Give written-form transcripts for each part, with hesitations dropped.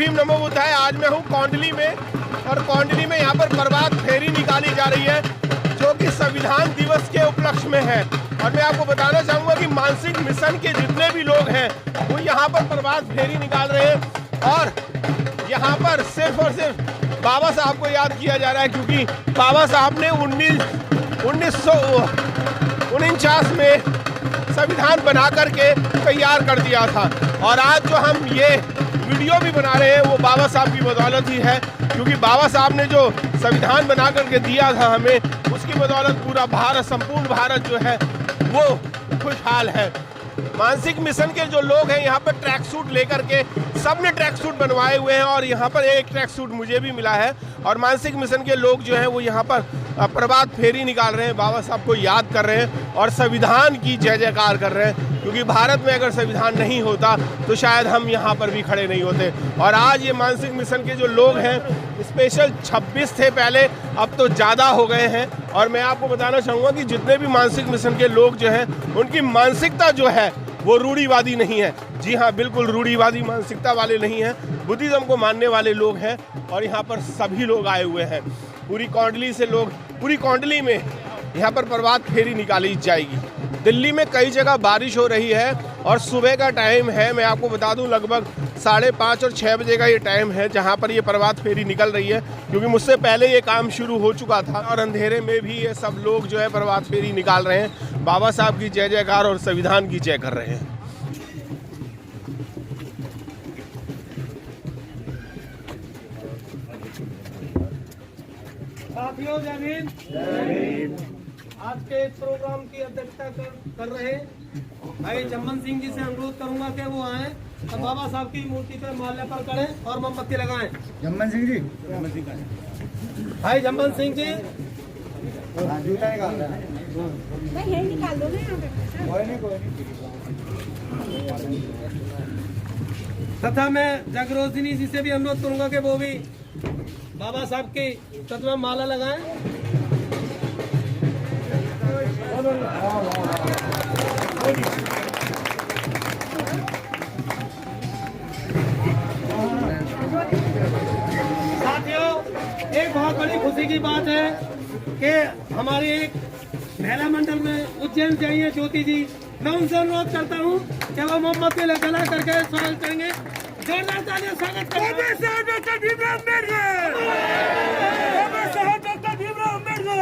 भीम नमो बुद्धाय। आज मैं हूँ कौंडली में, और कौंडली में यहाँ पर प्रभात फेरी निकाली जा रही है जो कि संविधान दिवस के उपलक्ष्य में है। और मैं आपको बताना चाहूँगा कि मानसिक मिशन के जितने भी लोग हैं वो यहाँ पर प्रभात फेरी निकाल रहे हैं, और यहाँ पर सिर्फ और सिर्फ बाबा साहब को याद किया जा रहा है, क्योंकि बाबा साहब ने 1949 में संविधान बना करके तैयार कर दिया था। और आज जो हम ये वीडियो भी बना रहे हैं वो बाबा साहब की बदौलत ही है, क्योंकि बाबा साहब ने जो संविधान बना करके दिया था हमें, उसकी बदौलत पूरा भारत, संपूर्ण भारत जो है वो खुशहाल है। मानसिक मिशन के जो लोग हैं यहाँ पर ट्रैक सूट लेकर के सबने ट्रैक सूट बनवाए हुए हैं, और यहाँ पर एक ट्रैक सूट मुझे भी मिला है। और मानसिक मिशन के लोग जो हैं वो यहाँ पर प्रभात फेरी निकाल रहे हैं, बाबा साहब को याद कर रहे हैं और संविधान की जय जयकार कर रहे हैं, क्योंकि भारत में अगर संविधान नहीं होता तो शायद हम यहाँ पर भी खड़े नहीं होते। और आज ये मानसिक मिशन के जो लोग हैं, स्पेशल 26 थे पहले, अब तो ज़्यादा हो गए हैं। और मैं आपको बताना चाहूँगा कि जितने भी मानसिक मिशन के लोग जो हैं उनकी मानसिकता जो है वो रूढ़िवादी नहीं है। जी हाँ, बिल्कुल रूढ़िवादी मानसिकता वाले नहीं हैं, बुद्धिज्म को मानने वाले लोग हैं। और यहाँ पर सभी लोग आए हुए हैं, पूरी कौंडली से लोग, पूरी कौंडली में यहाँ पर प्रभात फेरी निकाली जाएगी। दिल्ली में कई जगह बारिश हो रही है और सुबह का टाइम है, मैं आपको बता दूं लगभग 5:30 और 6 बजे का ये टाइम है जहाँ पर ये प्रभात फेरी निकल रही है, क्योंकि मुझसे पहले ये काम शुरू हो चुका था। और अंधेरे में भी ये सब लोग जो है प्रभात फेरी निकाल रहे हैं, बाबा साहब की जय जयकार और संविधान की जय कर रहे हैं। साथियों, जय भीम। आज के इस प्रोग्राम की अध्यक्षता कर रहे भाई जम्मन सिंह जी से अनुरोध करूंगा कि वो आए और बाबा साहब की मूर्ति पर माल्यार्पण करें और मोमबत्ती लगाएं। जम्मन सिंह जी, भाई जम्मन सिंह जी, जूता निकाल दो तथा मैं जगरोधिनी जी से भी अनुरोध करूंगा कि वो भी बाबा साहब की तत्व माला लगाएं। साथियों, एक बहुत बड़ी खुशी की बात है कि हमारी एक महिला मंडल में उज्जैन से आई है ज्योति जी। मैं उनसे अनुरोध करता हूँ कि वो मोमबत्ती जला करके स्वागत करेंगे। जोरदार तालियां स्वागत करें। Doctor Bhimrao Ambedkar, doctor Bhimrao Ambedkar,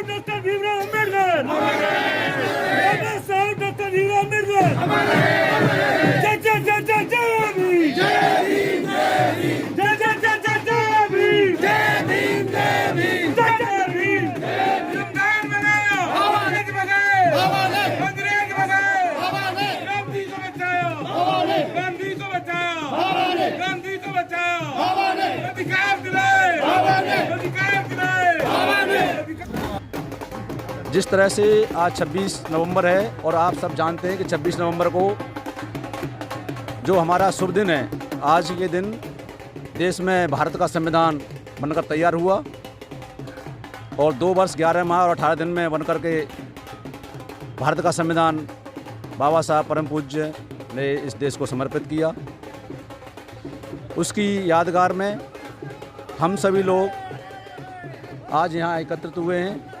doctor Bhimrao Ambedkar, doctor Bhimrao Ambedkar. जय जय जय जय जय भीम, जय भीम, जय जय जय जय जय भीम, जय भीम, जय भीम, जय भीम। संविधान बनाओ, अंग्रेज भगाओ, अंग्रेज भगाओ, गांधी को बचाओ, गांधी को बचाओ, गांधी को बचाओ, अधिकार दिलाए, अधिकार दिलाए। जिस तरह से आज 26 नवंबर है और आप सब जानते हैं कि 26 नवंबर को जो हमारा शुभ दिन है, आज के दिन देश में भारत का संविधान बनकर तैयार हुआ और 2 वर्ष 11 माह और 18 दिन में बनकर के भारत का संविधान बाबा साहब परम पूज्य ने इस देश को समर्पित किया। उसकी यादगार में हम सभी लोग आज यहाँ एकत्रित हुए हैं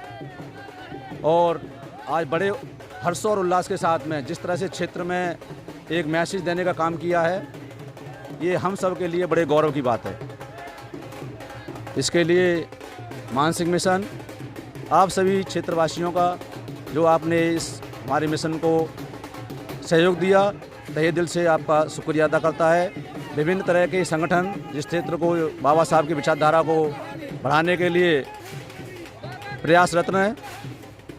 और आज बड़े हर्ष और उल्लास के साथ में जिस तरह से क्षेत्र में एक मैसेज देने का काम किया है, ये हम सब के लिए बड़े गौरव की बात है। इसके लिए मानसिक मिशन, आप सभी क्षेत्रवासियों का जो आपने इस हमारे मिशन को सहयोग दिया, तहे दिल से आपका शुक्रिया अदा करता है। विभिन्न तरह के संगठन जिस क्षेत्र को बाबा साहब की विचारधारा को बढ़ाने के लिए प्रयासरत हैं,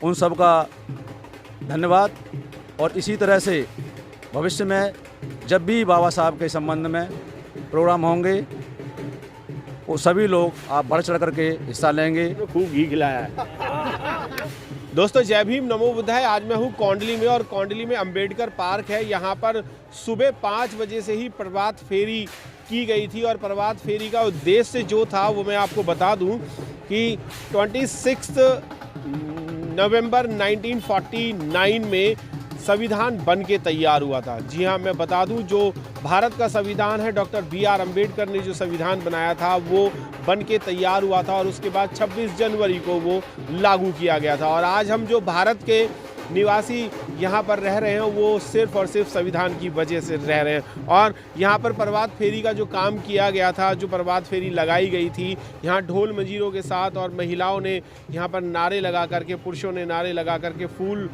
उन सब का धन्यवाद। और इसी तरह से भविष्य में जब भी बाबा साहब के संबंध में प्रोग्राम होंगे, वो सभी लोग आप बढ़ चढ़ करके हिस्सा लेंगे। खूब घी खिलाया है। दोस्तों, जय भीम, नमो बुद्धाय। आज मैं हूँ कौंडली में, और कौंडली में अंबेडकर पार्क है। यहाँ पर सुबह 5 बजे से ही प्रभात फेरी की गई थी, और प्रभात फेरी का उद्देश्य जो था वो मैं आपको बता दूं कि 26 नवंबर 1949 में संविधान बन के तैयार हुआ था। जी हाँ, मैं बता दूं, जो भारत का संविधान है, डॉक्टर BR अम्बेडकर ने जो संविधान बनाया था वो बन के तैयार हुआ था और उसके बाद 26 जनवरी को वो लागू किया गया था। और आज हम जो भारत के निवासी यहाँ पर रह रहे हैं वो सिर्फ और सिर्फ संविधान की वजह से रह रहे हैं। और यहाँ पर प्रभात फेरी का जो काम किया गया था, जो प्रभात फेरी लगाई गई थी, यहाँ ढोल मंजीरों के साथ और महिलाओं ने यहाँ पर नारे लगा करके, पुरुषों ने नारे लगा करके, फूल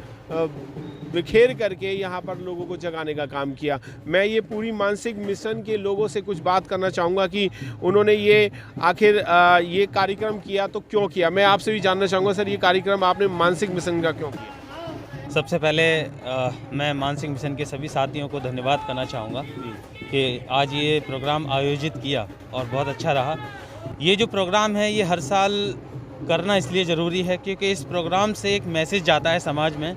बिखेर करके यहाँ पर लोगों को जगाने का काम किया। मैं ये पूरी मानसिक मिशन के लोगों से कुछ बात करना चाहूँगा कि उन्होंने ये आखिर ये कार्यक्रम किया तो क्यों किया। मैं आपसे भी जानना चाहूँगा सर, ये कार्यक्रम आपने मानसिक मिशन का क्यों किया? सबसे पहले मैं मानसिक मिशन के सभी साथियों को धन्यवाद करना चाहूँगा कि आज ये प्रोग्राम आयोजित किया और बहुत अच्छा रहा। ये जो प्रोग्राम है ये हर साल करना इसलिए ज़रूरी है क्योंकि इस प्रोग्राम से एक मैसेज जाता है समाज में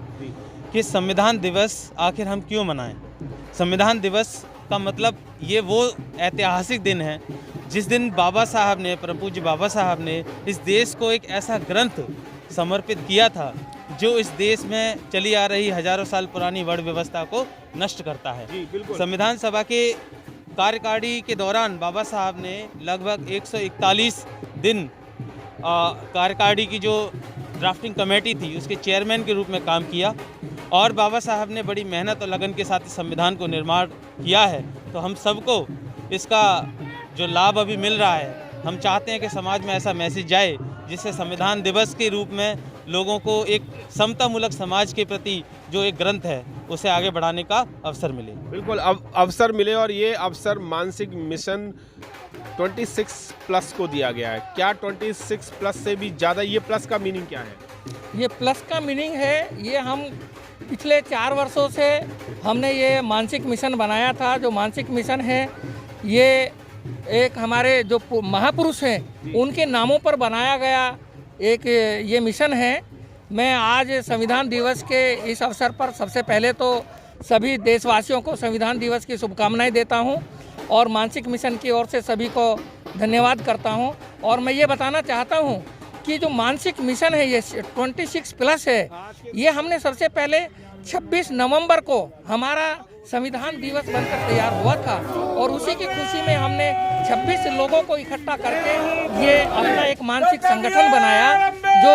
कि संविधान दिवस आखिर हम क्यों मनाएं। संविधान दिवस का मतलब ये वो ऐतिहासिक दिन है जिस दिन बाबा साहब ने, परम पूज्य बाबा साहब ने इस देश को एक ऐसा ग्रंथ समर्पित किया था जो इस देश में चली आ रही हजारों साल पुरानी वर्ण व्यवस्था को नष्ट करता है। संविधान सभा के कार्यकारिणी के दौरान बाबा साहब ने लगभग 141 दिन कार्यकारिणी की जो ड्राफ्टिंग कमेटी थी उसके चेयरमैन के रूप में काम किया और बाबा साहब ने बड़ी मेहनत और लगन के साथ इस संविधान को निर्माण किया है। तो हम सबको इसका जो लाभ अभी मिल रहा है, हम चाहते हैं कि समाज में ऐसा मैसेज जाए जिससे संविधान दिवस के रूप में लोगों को एक समतामूलक समाज के प्रति जो एक ग्रंथ है उसे आगे बढ़ाने का अवसर मिले। बिल्कुल अवसर मिले और ये अवसर मानसिक मिशन 26+ को दिया गया है। क्या 26+ से भी ज़्यादा, ये प्लस का मीनिंग क्या है? ये प्लस का मीनिंग है, ये हम पिछले 4 वर्षों से हमने ये मानसिक मिशन बनाया था। जो मानसिक मिशन है ये एक हमारे जो महापुरुष हैं उनके नामों पर बनाया गया एक ये मिशन है। मैं आज संविधान दिवस के इस अवसर पर सबसे पहले तो सभी देशवासियों को संविधान दिवस की शुभकामनाएं देता हूं और मानसिक मिशन की ओर से सभी को धन्यवाद करता हूं। और मैं ये बताना चाहता हूं कि जो मानसिक मिशन है ये 26+ है, ये हमने सबसे पहले 26 नवंबर को हमारा संविधान दिवस बनकर तैयार हुआ था और उसी की खुशी में हमने 26 लोगों को इकट्ठा करके ये अपना एक मानसिक संगठन बनाया जो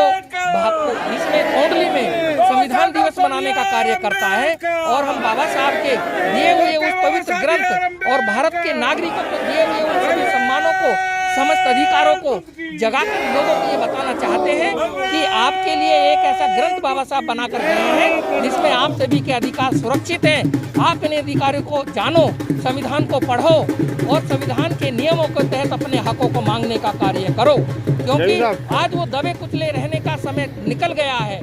इसमें कोंडली में संविधान दिवस मनाने का कार्य करता है। और हम बाबा साहब के दिए हुए उस पवित्र ग्रंथ और भारत के नागरिकों को दिए हुए उन सभी सम्मानों को, समस्त अधिकारों को जगाकर लोगों को ये बताना चाहते हैं कि आपके लिए एक ऐसा ग्रंथ बाबा साहब बनाकर गए हैं जिसमें आप सभी के अधिकार सुरक्षित हैं। आप इन अधिकारों को जानो, संविधान को पढ़ो और संविधान के नियमों के तहत अपने हकों को मांगने का कार्य करो, क्योंकि आज वो दबे कुचले रहने का समय निकल गया है।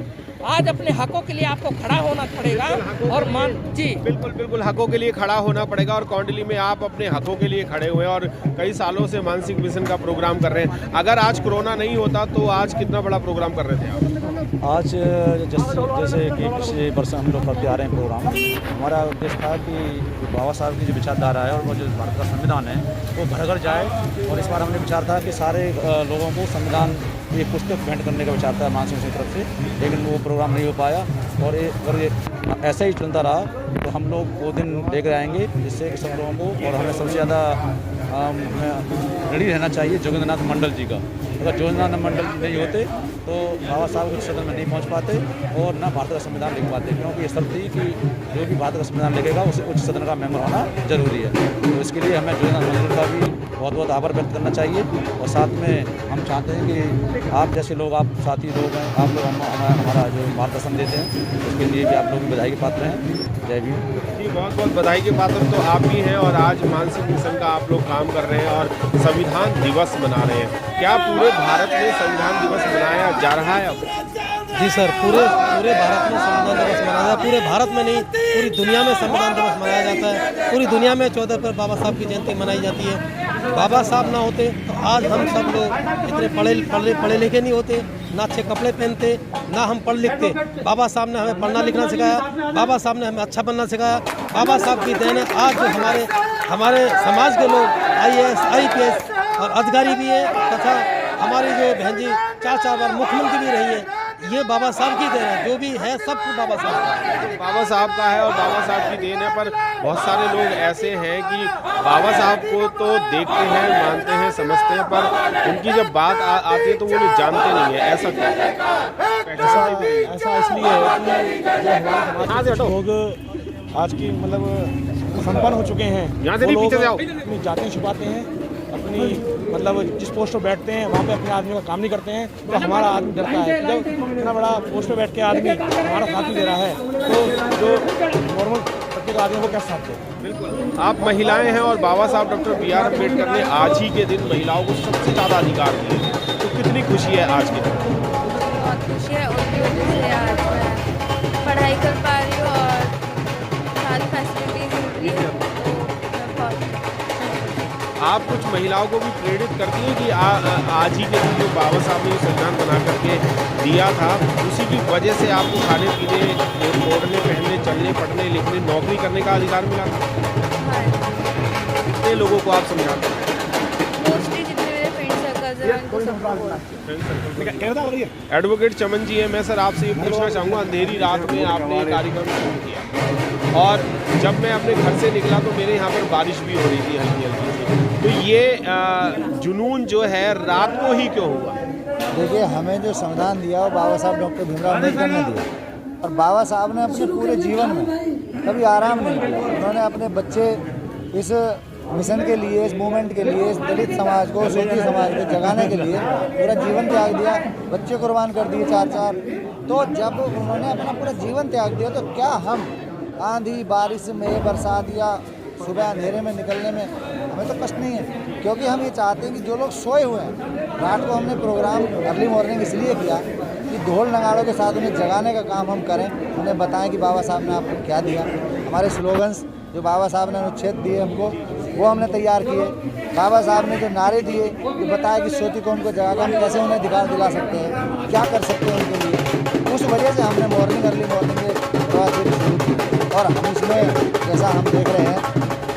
आज अपने हकों के लिए आपको खड़ा होना पड़ेगा और बिल्कुल हकों के लिए खड़ा होना पड़ेगा। और कोंडली में आप अपने हकों के लिए खड़े हुए और कई सालों से मानसिक मिशन का प्रोग्राम कर रहे हैं। अगर आज कोरोना नहीं होता तो आज कितना बड़ा प्रोग्राम कर रहे थे आप? आज जैसे कि पिछले वर्ष हम लोग करते आ रहे हैं प्रोग्राम, हमारा उद्देश्य था कि बाबा साहब की जो विचारधारा है और वो जो भारत का संविधान है वो घर घर जाए। और इस बार हमने विचार था कि सारे लोगों को संविधान की पुस्तक भेंट करने का विचार था मानसिक मिशन की तरफ से, लेकिन वो प्रोग्राम नहीं हो पाया। और ये ऐसा ही चलता रहा तो हम लोग वो दिन लेकर आएंगे जिससे कि सब लोगों को, और हमें सबसे ज़्यादा ऋणी रहना चाहिए जोगेंद्रनाथ मंडल जी का। अगर जोगेंद्रनाथ मंडल जी नहीं होते तो बाबा साहब उच्च सदन में नहीं पहुंच पाते और ना भारत का संविधान लिख पाते, क्योंकि ये शर्त थी कि जो भी भारत का संविधान लिखेगा उसे उच्च सदन का मेंबर होना जरूरी है। तो इसके लिए हमें जोगेंद्रनाथ मंडल का भी बहुत बहुत आभार व्यक्त करना चाहिए। और साथ में हम चाहते हैं कि आप जैसे लोग, आप साथी लोग हैं, आप लोग हमारा जो मार्गदर्शन देते हैं उसके लिए भी आप लोग भी बधाई के पात्र हैं। जय भीम जी, बहुत बहुत बधाई के पात्र तो आप भी हैं और आज मानसिक मिशन का आप लोग काम कर रहे हैं और संविधान दिवस मना रहे हैं। क्या पूरे भारत में संविधान दिवस मनाया जा रहा है अब? जी सर, पूरे भारत में संविधान दिवस मनाया जाता है। पूरे भारत में नहीं, पूरी दुनिया में संविधान दिवस मनाया जाता है। पूरी दुनिया में 14 अप्रैल बाबा साहब की जयंती मनाई जाती है। बाबा साहब ना होते तो आज हम सब लोग इतने पढ़े लिखे नहीं होते, ना अच्छे कपड़े पहनते, ना हम पढ़ लिखते। बाबा साहब ने हमें पढ़ना लिखना सिखाया, बाबा साहब ने हमें अच्छा बनना सिखाया। बाबा साहब की देन है आज जो हमारे समाज के लोग IAS, IPS और अधिकारी भी हैं, तथा हमारी जो बहन जी 4 बार मुख्यमंत्री भी रही है। ये बाबा साहब की देन है, जो भी है सब कुछ बाबा साहब का है। बाबा साहब का है और बाबा साहब की देन है, पर बहुत सारे लोग ऐसे हैं कि बाबा साहब को तो देखते हैं, मानते हैं, समझते हैं, पर उनकी जब बात आती है तो वो लोग जानते नहीं है। ऐसा क्यों? ऐसा इसलिए है कि जो हमारे समाज के लोग आज की मतलब संपन्न हो चुके हैं, यहाँ से नहीं, वो पीछे लोग जाओ। अपनी जातें छुपाते हैं, अपनी मतलब जिस पोस्ट पर बैठते हैं वहाँ पे अपने आदमी का काम नहीं करते हैं, तो हमारा आदमी डरता है। जब इतना बड़ा पोस्ट पे बैठ के आदमी हमारा साथ नहीं दे रहा है तो जो नॉर्मल तबके का आदमी है वो कैसे साथ दे। बिल्कुल, आप महिलाएं हैं और बाबा साहब डॉक्टर बी आर अम्बेडकर ने आज ही के दिन महिलाओं को सबसे ज़्यादा अधिकार दिए हैं, तो कितनी खुशी है आज के दिन? बहुत खुशी है, उनकी वजह से आज मैं पढ़ाई कर पा रही हूँ और सारी फैसिलिटीज मिल रही है, तो मैं बहुत आप कुछ महिलाओं को भी प्रेरित करती हैं कि आज ही के दिन जो बाबा साहब ने संविधान बना करके दिया था, उसी की वजह से आपको खाने पीने, ओढ़ने, पहनने, चलने, पढ़ने, लिखने, नौकरी करने का अधिकार मिला था? कितने लोगों को आप समझाते हैं? मोस्टली जितने मेरे फ्रेंड सर्कल्स हैं उनको सबको एडवोकेट चमन जी हैं, मैं सर आपसे ये पूछना चाहूँगा, अंधेरी रात में आपने ये कार्यक्रम शुरू किया और जब मैं अपने घर से निकला तो मेरे यहाँ पर बारिश भी हो रही थी हल्की हल्की सी, तो ये जुनून जो है रात को ही क्यों हुआ? देखिए, हमें जो संविधान दिया वो बाबा साहब डॉक्टर भीमराव अम्बेडकर ने दिया, और बाबा साहब ने अपने पूरे जीवन में कभी आराम नहीं किया। उन्होंने अपने बच्चे इस मिशन के लिए, इस मूवमेंट के लिए, इस दलित समाज को, सूफी समाज को जगाने के लिए पूरा जीवन त्याग दिया, बच्चे कुर्बान कर दिए 4-4। तो जब उन्होंने अपना पूरा जीवन त्याग दिया तो क्या हम आंधी बारिश में, बरसात या सुबह अंधेरे में निकलने में हमें तो कष्ट नहीं है, क्योंकि हम ये चाहते हैं कि जो लोग सोए हुए हैं, रात को हमने प्रोग्राम अर्ली मॉर्निंग इसलिए किया कि ढोल नगाड़ों के साथ उन्हें जगाने का काम हम करें, उन्हें बताएं कि बाबा साहब ने आपको क्या दिया। हमारे स्लोगन्स जो बाबा साहब ने अनुच्छेद दिए हमको, वो हमने तैयार किए। बाबा साहब ने जो नारे दिए कि बताया कि सोती कौम को जगा के हम कैसे उन्हें अधिकार दिला सकते हैं, क्या कर सकते हैं उनके लिए। उस वजह से हमने अर्ली मॉर्निंग में प्रभात फेरी शुरू की, और हम इसमें जैसा हम देख रहे हैं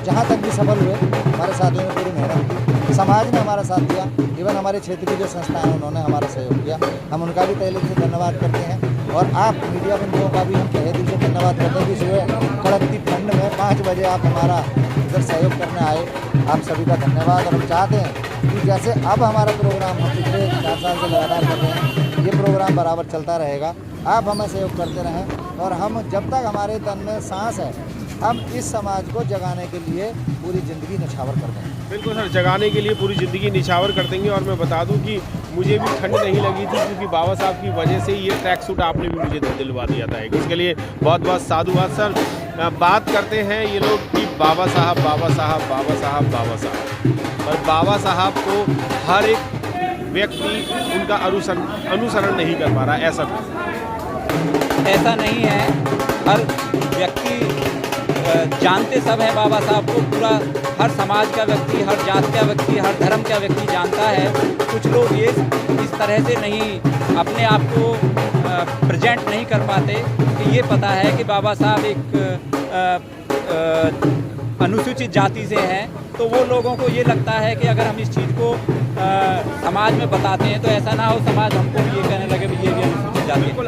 जहाँ तक भी सफल हुए, हमारे साथियों ने पूरी मेहनत की, समाज ने हमारा साथ दिया, इवन हमारे क्षेत्र की जो संस्थाएं हैं उन्होंने हमारा सहयोग किया, हम उनका भी तहे दिल से धन्यवाद करते हैं। और आप मीडिया बंधुओं का भी हम तहे दिल से धन्यवाद करते हैं कि सुबह कड़कती ठंड में 5 बजे आप हमारा इधर सहयोग करने आए, आप सभी का धन्यवाद। और हम चाहते हैं कि जैसे अब हमारा प्रोग्राम हम पिछले 4 साल से लगातार कर रहे हैं, ये प्रोग्राम बराबर चलता रहेगा, आप हमें सहयोग करते रहें, और हम जब तक हमारे तन में सांस है हम इस समाज को जगाने के लिए पूरी ज़िंदगी निछावर कर देंगे। बिल्कुल सर, जगाने के लिए पूरी ज़िंदगी निछावर कर देंगे। और मैं बता दूं कि मुझे भी ठंड नहीं लगी थी, क्योंकि बाबा साहब की वजह से ये ट्रैक सूट आपने भी मुझे दिलवा दिया था। इसके लिए बहुत बहुत साधुवाद सर। बात करते हैं ये लोग कि बाबा साहब, बाबा साहब, बाबा साहब, बाबा साहब, और बाबा साहब को हर एक व्यक्ति उनका अनुसरण नहीं कर पा रहा, ऐसा नहीं है। हर व्यक्ति जानते सब है बाबा साहब को, पूरा हर समाज का व्यक्ति, हर जात का व्यक्ति, हर धर्म का व्यक्ति जानता है। कुछ लोग ये इस तरह से नहीं अपने आप को प्रेजेंट नहीं कर पाते कि ये पता है कि बाबा साहब एक अनुसूचित जाति से हैं, तो वो लोगों को ये लगता है कि अगर हम इस चीज़ को समाज में बताते हैं तो ऐसा ना हो समाज हमको भी ये कहने लगे भी ये भी अनुसूचित जाति। बिल्कुल,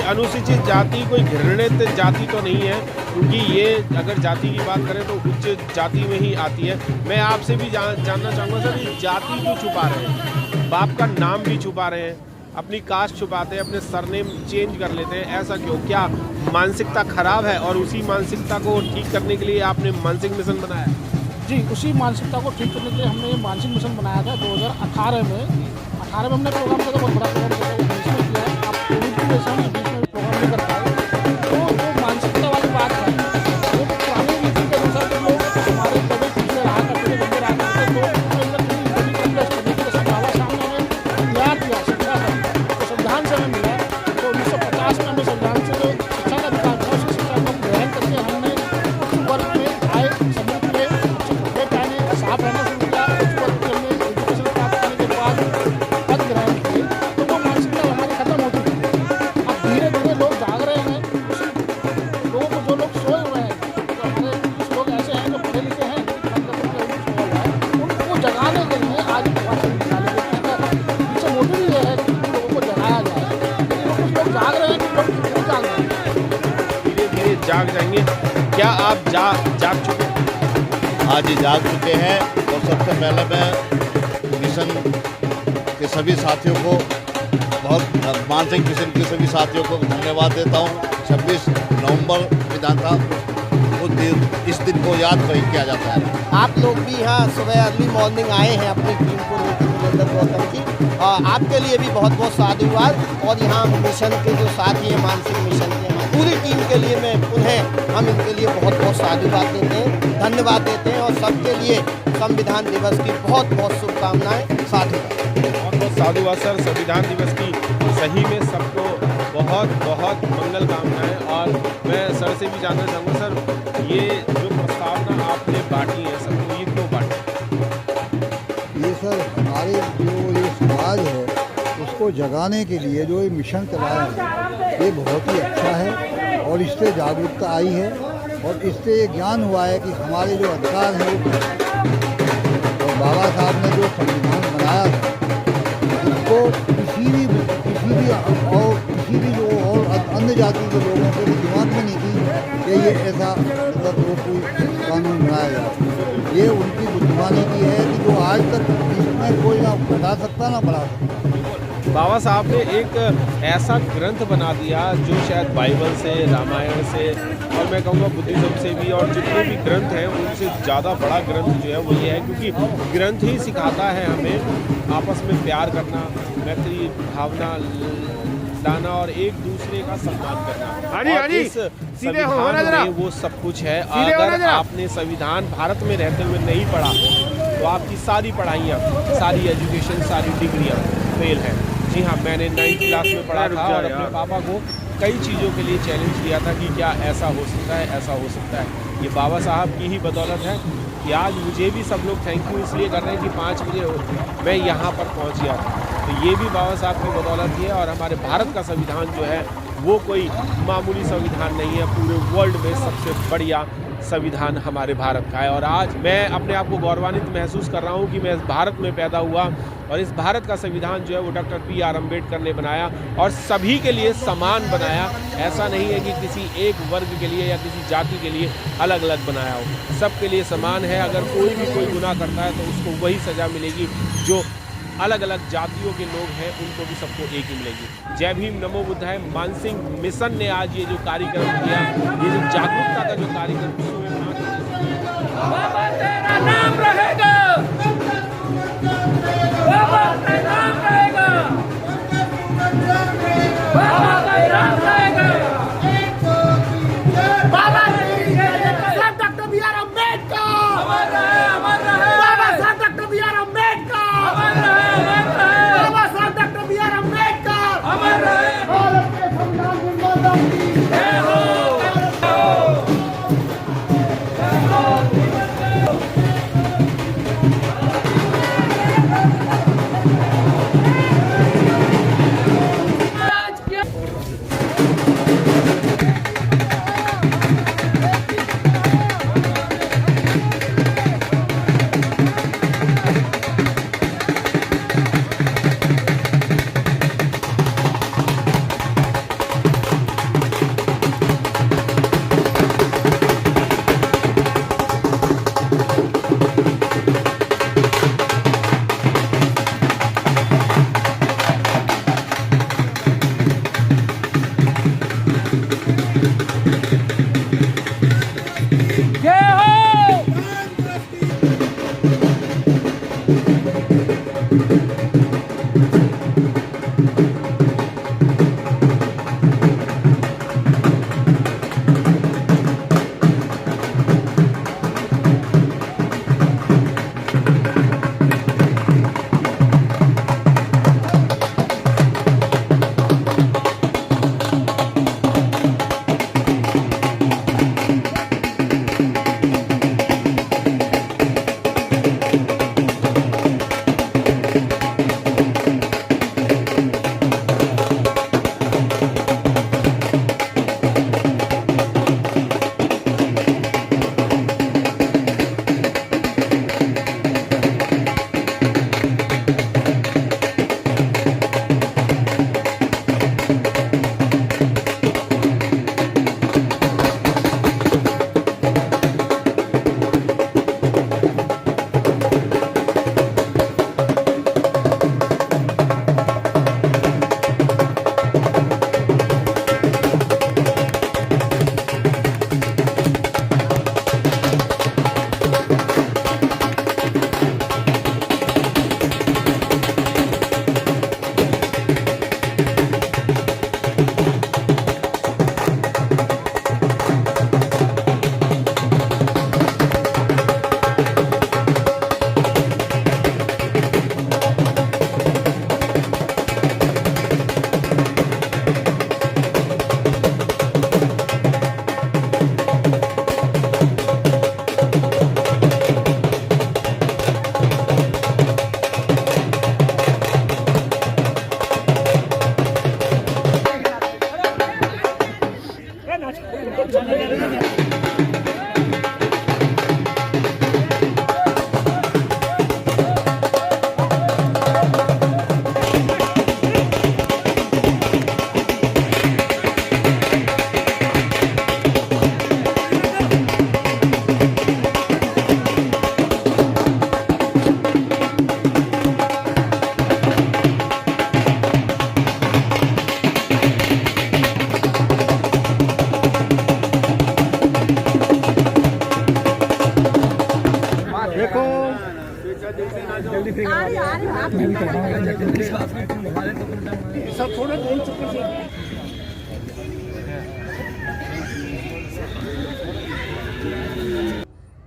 अनुसूचित जाति कोई घृणित जाति तो नहीं है, क्योंकि ये अगर जाति की बात करें तो उच्च जाति में ही आती है। मैं आपसे भी जानना चाहूँगा सर, ये जाति क्यों छुपा रहे हैं? बाप का नाम भी छुपा रहे हैं, अपनी कास्ट छुपाते हैं, अपने सरनेम चेंज कर लेते हैं, ऐसा क्यों? क्या मानसिकता खराब है? और उसी मानसिकता को ठीक करने के लिए आपने मानसिक मिशन बनाया? जी, उसी मानसिकता को ठीक करने के लिए हमने ये मानसिक मिशन बनाया था 2018 में। 18 में हमने प्रोग्राम किया था, बहुत बड़ा प्रोग्राम किया था, वो 20 में किया है। आप कोविड की वजह से हम 20 में प्रोग्राम नहीं कर पाए। तो जो मानसिकता वाली बात है, वो तो पुराने रीति के अनुसार जो लोग हमारे कभी पिछले रहा करते थे, बंदे रहा करते थे, तो उसके अंदर किसी कन्वेस्ट करने के लिए बाबा साहब ने हमें याद दिया, शिक्षा का तो संविधान से हमें मिला। तो 1950 में हमें संविधान से जो शिक्षा का अधिकार था, उस शिक्षा को ग्रहण करके हमने उस वर्ग में आए समूह के कपड़े पहने, साफ रहना शुरू किया। उस वर्ग के हमने एजुकेशन प्राप्त करने के बाद पद ग्रहण किए, तो वो मानसिकता हमारी खत्म हो चुकी है। अब जाग जाएंगे। क्या आप जाग चुके हैं? आज ही जाग चुके हैं। और सबसे पहले मैं मिशन के सभी साथियों को बहुत मानसिंह मिशन के सभी साथियों को धन्यवाद देता हूँ। 26 नवंबर विधानसभा इस दिन को याद किया जाता है। आप लोग भी यहाँ सुबह अर्ली मॉर्निंग आए हैं अपनी टीम को लेकर वीरेंद्र गौतम की, आपके लिए भी बहुत बहुत साधुवाद। और यहाँ मिशन के जो साथी हैं मानसिक मिशन के, पूरी टीम के लिए मैं उन्हें हम इनके लिए बहुत बहुत साधुवाद देते हैं, धन्यवाद देते हैं। और सबके लिए संविधान दिवस की बहुत बहुत शुभकामनाएं। साधुवाद। बहुत बहुत साधुवाद सर। संविधान दिवस की सही में सबको बहुत बहुत मंगल कामनाएं। और मैं सर से भी जानना चाहूँगा सर, ये जो प्रस्तावना आपने बांटी है सबको, ये क्यों बांटी? ये सर हमारे जो ये समाज है उसको जगाने के लिए जो ये मिशन चलाया है ये बहुत ही अच्छा है। और इससे जागरूकता आई है और इससे ये ज्ञान हुआ है कि हमारे जो अधिकार हैं वो, और बाबा साहब ने जो संविधान बनाया था उसको किसी भी जो और अन्य जाति के लोगों के दिमाग में नहीं थी कि ये ऐसा मतलब वो कोई कानून बनाया जाए। ये उनकी बुद्धिमानी की है कि जो आज तक इसमें कोई ना बढ़ा सकता ना बढ़ा सकता। बाबा साहब ने एक ऐसा ग्रंथ बना दिया जो शायद बाइबल से, रामायण से और मैं कहूँगा बुद्धिज्म से भी और जितने भी ग्रंथ हैं उनसे ज़्यादा बड़ा ग्रंथ जो है वो ये है, क्योंकि ग्रंथ ही सिखाता है हमें आपस में प्यार करना, मैत्री भावना लाना और एक दूसरे का सम्मान करना। और इस संविधान में वो सब कुछ है। अगर आपने संविधान भारत में रहते हुए नहीं पढ़ा तो आपकी सारी पढ़ाइयाँ, सारी एजुकेशन, सारी डिग्रियाँ फेल हैं। जी हाँ, मैंने 9th क्लास में पढ़ा था और अपने पापा को कई चीज़ों के लिए चैलेंज किया था कि क्या ऐसा हो सकता है, ऐसा हो सकता है। ये बाबा साहब की ही बदौलत है कि आज मुझे भी सब लोग थैंक यू इसलिए कर रहे हैं कि 5 बजे मैं यहाँ पर पहुँच गया था। तो ये भी बाबा साहब की बदौलत ही है। और हमारे भारत का संविधान जो है वो कोई मामूली संविधान नहीं है, पूरे वर्ल्ड में सबसे बढ़िया संविधान हमारे भारत का है। और आज मैं अपने आप को गौरवान्वित महसूस कर रहा हूँ कि मैं इस भारत में पैदा हुआ और इस भारत का संविधान जो है वो डॉक्टर B.R. अम्बेडकर ने बनाया और सभी के लिए समान बनाया। ऐसा नहीं है कि किसी एक वर्ग के लिए या किसी जाति के लिए अलग अलग बनाया हो, सबके लिए समान है। अगर कोई भी कोई गुनाह करता है तो उसको वही सज़ा मिलेगी जो अलग अलग जातियों के लोग हैं उनको भी सबको एक ही मिलेगी। जय भीम, नमो बुद्धाय। मानसिंह मिशन ने आज ये जो कार्यक्रम किया, ये जो जागरूकता का जो कार्यक्रम बाबा तेरा नाम रहेगा, बाबा तेरा नाम रहेगा, बाबा तेरा नाम रहेगा, बाबा डॉक्टर B.R. अम्बेडकर अमर रहे, अमर रहे। बाबा साहब डॉक्टर B.R. अम्बेडकर अमर रहे, अमर रहे। बाबा साहब डॉक्टर B.R. अम्बेडकर अमर रहे। भारत के संविधान निर्माता की जय हो।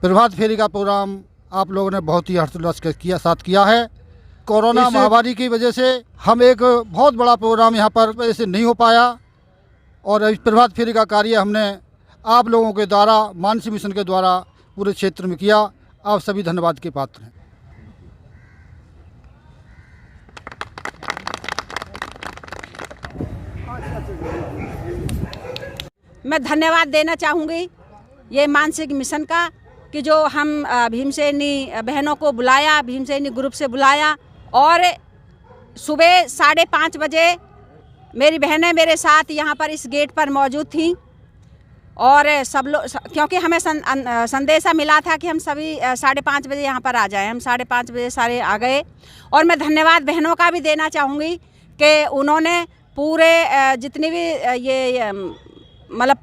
प्रभात फेरी का प्रोग्राम आप लोगों ने बहुत ही हर्षोल्लास के साथ किया है। कोरोना महामारी की वजह से हम एक बहुत बड़ा प्रोग्राम यहाँ पर ऐसे नहीं हो पाया और इस प्रभात फेरी का कार्य हमने आप लोगों के द्वारा मानसिक मिशन के द्वारा पूरे क्षेत्र में किया। आप सभी धन्यवाद के पात्र हैं। मैं धन्यवाद देना चाहूँगी ये मानसिक मिशन का कि जो हम भीमसेनी बहनों को बुलाया, भीमसेनी ग्रुप से बुलाया और सुबह 5:30 बजे मेरी बहनें मेरे साथ यहाँ पर इस गेट पर मौजूद थीं और सब लोग, क्योंकि हमें संदेशा मिला था कि हम सभी 5:30 बजे यहाँ पर आ जाएं। हम 5:30 बजे सारे आ गए और मैं धन्यवाद बहनों का भी देना चाहूँगी कि उन्होंने पूरे जितनी भी ये मतलब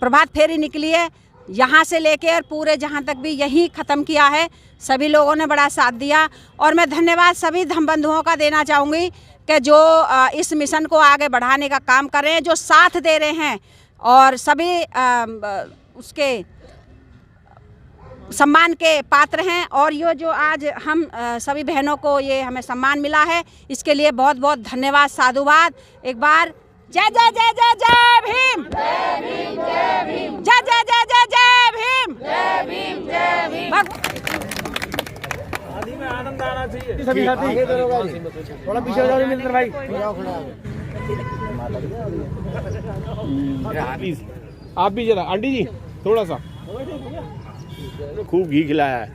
प्रभात फेरी निकली है यहाँ से लेकर पूरे जहाँ तक भी यही ख़त्म किया है, सभी लोगों ने बड़ा साथ दिया। और मैं धन्यवाद सभी धर्म बंधुओं का देना चाहूँगी कि जो इस मिशन को आगे बढ़ाने का काम कर रहे हैं, जो साथ दे रहे हैं और सभी उसके सम्मान के पात्र हैं। और ये जो आज हम सभी बहनों को ये हमें सम्मान मिला है, इसके लिए बहुत बहुत धन्यवाद, साधुवाद। एक बार जय जय जय जय जय भीम, जय भीम जय भीम, जय जय जय जय जय भीम, जय भीम जय भीम। शादी में आनंद आना चाहिए। सभी साथी थोड़ा पीछे जाओ मिलकर भाई। आप भी जरा आंटी जी थोड़ा सा, खूब घी खिलाया है।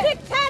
शिक्षा